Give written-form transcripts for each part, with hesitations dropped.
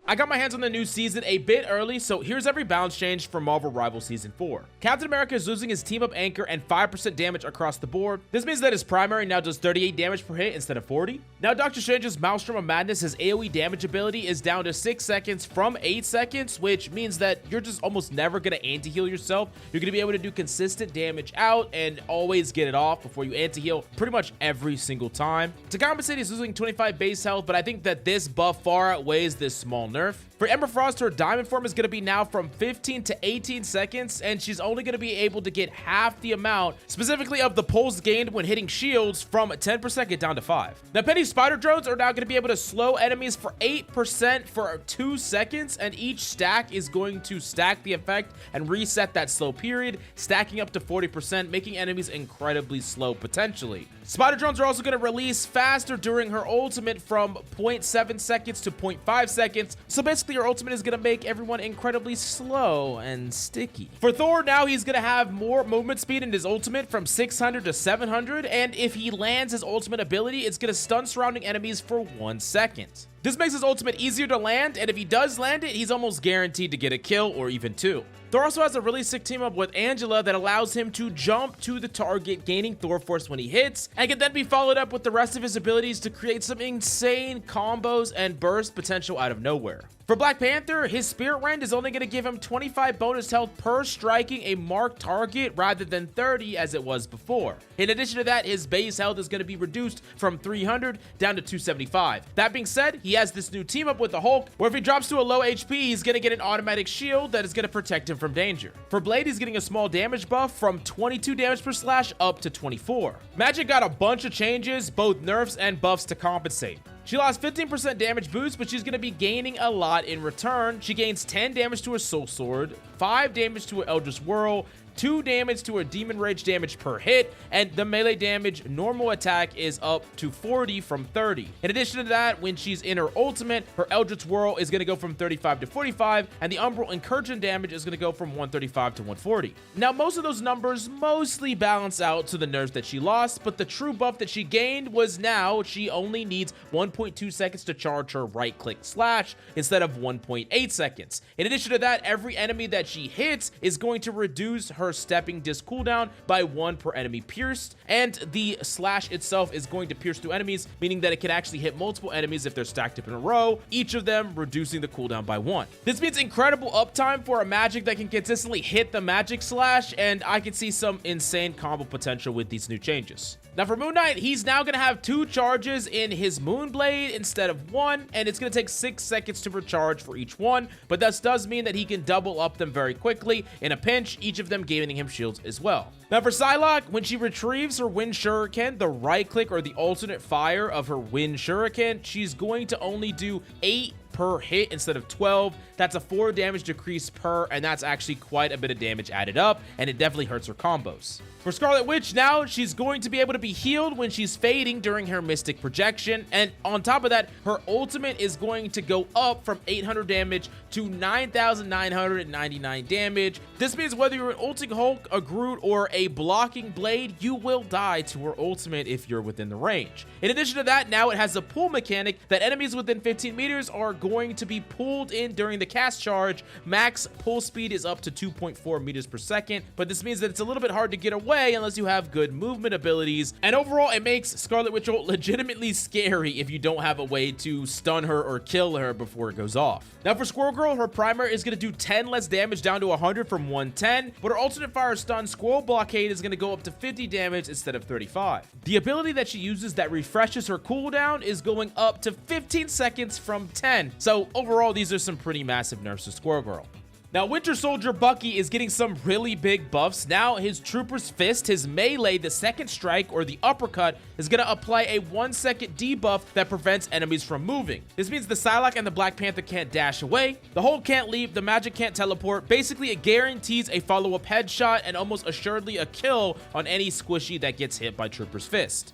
I got my hands on the new season a bit early, so here's every balance change for Marvel Rivals Season 4. Captain America is losing his team-up anchor and 5% damage across the board. This means that his primary now does 38 damage per hit instead of 40. Now Doctor Strange's Maelstrom of Madness, his AoE damage ability is down to 6 seconds from 8 seconds, which means that you're just almost never going to anti-heal yourself. You're going to be able to do consistent damage out and always get it off before you anti-heal pretty much every single time. To compensate, he's losing 25 base health, but I think that this buff far outweighs this small nerf. For Ember Frost, her diamond form is going to be now from 15 to 18 seconds, and she's only going to be able to get half the amount, specifically of the pulse gained when hitting shields, from 10 per second down to 5. Now, Penny's spider drones are now going to be able to slow enemies for 8% for 2 seconds, and each stack is going to stack the effect and reset that slow period, stacking up to 40%, making enemies incredibly slow potentially. Spider drones are also going to release faster during her ultimate from 0.7 seconds to 0.5 seconds, so basically her ultimate is going to make everyone incredibly slow and sticky. For Thor, now he's going to have more movement speed in his ultimate from 600 to 700, and if he lands his ultimate ability, it's going to stun surrounding enemies for 1 second. This makes his ultimate easier to land, and if he does land it, he's almost guaranteed to get a kill or even 2. Thor also has a really sick team up with Angela that allows him to jump to the target, gaining Thor force when he hits, and can then be followed up with the rest of his abilities to create some insane combos and burst potential out of nowhere. For Black Panther, his Spirit Rend is only going to give him 25 bonus health per striking a marked target rather than 30 as it was before. In addition to that, his base health is going to be reduced from 300 down to 275. That being said, he has this new team up with the Hulk, where if he drops to a low HP, he's going to get an automatic shield that is going to protect him from danger. For Blade, he's getting a small damage buff from 22 damage per slash up to 24. Magik got a bunch of changes, both nerfs and buffs to compensate. She lost 15% damage boost, but she's going to be gaining a lot in return. She gains 10 damage to her Soul Sword, 5 damage to her Eldritch Whirl, 2 damage to her Demon Rage damage per hit, and the melee damage normal attack is up to 40 from 30. In addition to that, when she's in her ultimate, her Eldritch Whirl is going to go from 35 to 45, and the Umbral Incursion damage is going to go from 135 to 140. Now, most of those numbers mostly balance out to the nerfs that she lost, but the true buff that she gained was now she only needs 1.2 seconds to charge her right-click slash instead of 1.8 seconds. In addition to that, every enemy that she hits is going to reduce her stepping disc cooldown by 1 per enemy pierced, and the slash itself is going to pierce through enemies, meaning that it can actually hit multiple enemies if they're stacked up in a row, each of them reducing the cooldown by 1. This means incredible uptime for a Magik that can consistently hit the magic slash, and I can see some insane combo potential with these new changes. Now for Moon Knight, he's now going to have 2 charges in his Moonblade instead of 1, and it's going to take 6 seconds to recharge for each one, but this does mean that he can double up them very quickly in a pinch, each of them gaining him shields as well. Now for Psylocke, when she retrieves her Wind Shuriken, the right click or the alternate fire of her Wind Shuriken, she's going to only do 8 per hit instead of 12. That's a 4 damage decrease per, and that's actually quite a bit of damage added up, and it definitely hurts her combos. For Scarlet Witch, now she's going to be able to be healed when she's fading during her Mystic Projection, and on top of that, her ultimate is going to go up from 800 damage to 9,999 damage. This means whether you're an ulting Hulk, a Groot, or a blocking Blade, you will die to her ultimate if you're within the range. In addition to that, now it has a pull mechanic that enemies within 15 meters are going to be pulled in during the cast charge. Max pull speed is up to 2.4 meters per second, but this means that it's a little bit hard to get away unless you have good movement abilities, and overall it makes Scarlet Witch ult legitimately scary if you don't have a way to stun her or kill her before it goes off. Now for Squirrel Girl, her primary is going to do 10 less damage down to 100 from 110, but her alternate fire stun Squirrel Blockade is going to go up to 50 damage instead of 35. The ability that she uses that refreshes her cooldown is going up to 15 seconds from 10, so overall these are some pretty massive nerfs to Squirrel Girl. Now, Winter Soldier Bucky is getting some really big buffs. Now, his Trooper's Fist, his melee, the second strike, or the uppercut, is going to apply a 1-second debuff that prevents enemies from moving. This means the Psylocke and the Black Panther can't dash away, the Hulk can't leave, the Magik can't teleport. Basically, it guarantees a follow-up headshot and almost assuredly a kill on any squishy that gets hit by Trooper's Fist.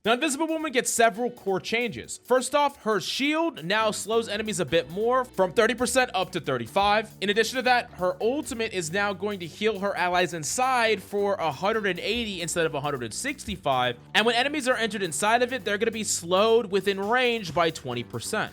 Now, Invisible Woman gets several core changes. First off, her shield now slows enemies a bit more, from 30% up to 35%. In addition to that, her ultimate is now going to heal her allies inside for 180 instead of 165. And when enemies are entered inside of it, they're going to be slowed within range by 20%.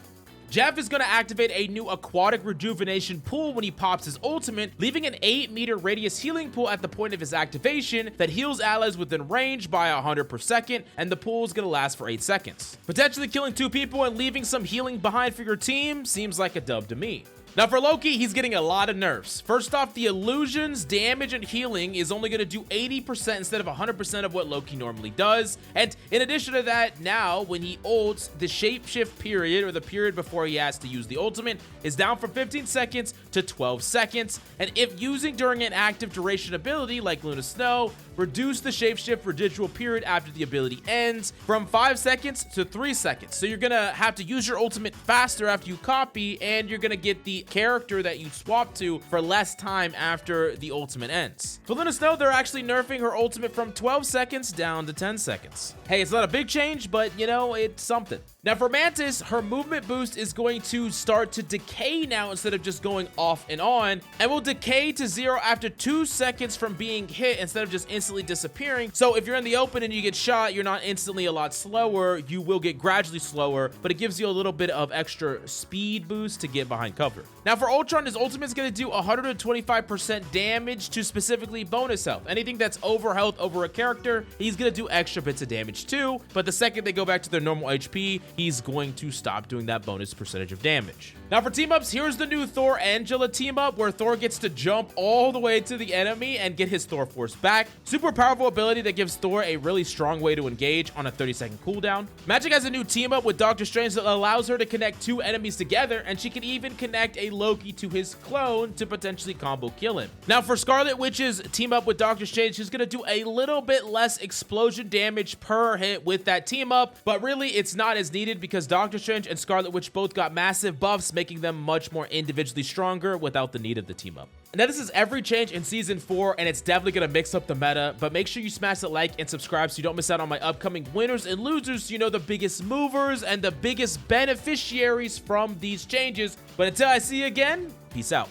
Jeff is going to activate a new aquatic rejuvenation pool when he pops his ultimate, leaving an 8-meter radius healing pool at the point of his activation that heals allies within range by 100 per second, and the pool is going to last for 8 seconds. Potentially killing 2 people and leaving some healing behind for your team seems like a dub to me. Now for Loki, he's getting a lot of nerfs. First off, the illusions, damage, and healing is only going to do 80% instead of 100% of what Loki normally does. And in addition to that, now when he ults, the shapeshift period, or the period before he has to use the ultimate, is down from 15 seconds to 12 seconds. And if using during an active duration ability like Luna Snow, reduce the shapeshift residual period after the ability ends from 5 seconds to 3 seconds. So you're going to have to use your ultimate faster after you copy, and you're going to get the character that you swap to for less time after the ultimate ends. For Luna Snow, they're actually nerfing her ultimate from 12 seconds down to 10 seconds. Hey, it's not a big change, but you know, it's something. Now for Mantis, her movement boost is going to start to decay now instead of just going off and on, and will decay to 0 after 2 seconds from being hit instead of just instantly disappearing. So if you're in the open and you get shot, you're not instantly a lot slower. You will get gradually slower, but it gives you a little bit of extra speed boost to get behind cover. Now for Ultron, his ultimate is going to do 125% damage to specifically bonus health. Anything that's over health over a character, he's going to do extra bits of damage too, but the second they go back to their normal HP, he's going to stop doing that bonus percentage of damage. Now for team-ups, here's the new Thor Angela team-up where Thor gets to jump all the way to the enemy and get his Thor force back. Super powerful ability that gives Thor a really strong way to engage on a 30-second cooldown. Magik has a new team-up with Doctor Strange that allows her to connect 2 enemies together, and she can even connect a Loki to his clone to potentially combo kill him. Now for Scarlet Witch's team-up with Doctor Strange, she's going to do a little bit less explosion damage per hit with that team-up, but really it's not as needed because Doctor Strange and Scarlet Witch both got massive buffs, making them much more individually stronger without the need of the team-up. Now this is every change in season 4, and it's definitely going to mix up the meta, but make sure you smash that like and subscribe so you don't miss out on my upcoming winners and losers, so you know the biggest movers and the biggest beneficiaries from these changes. But until I see you again, peace out.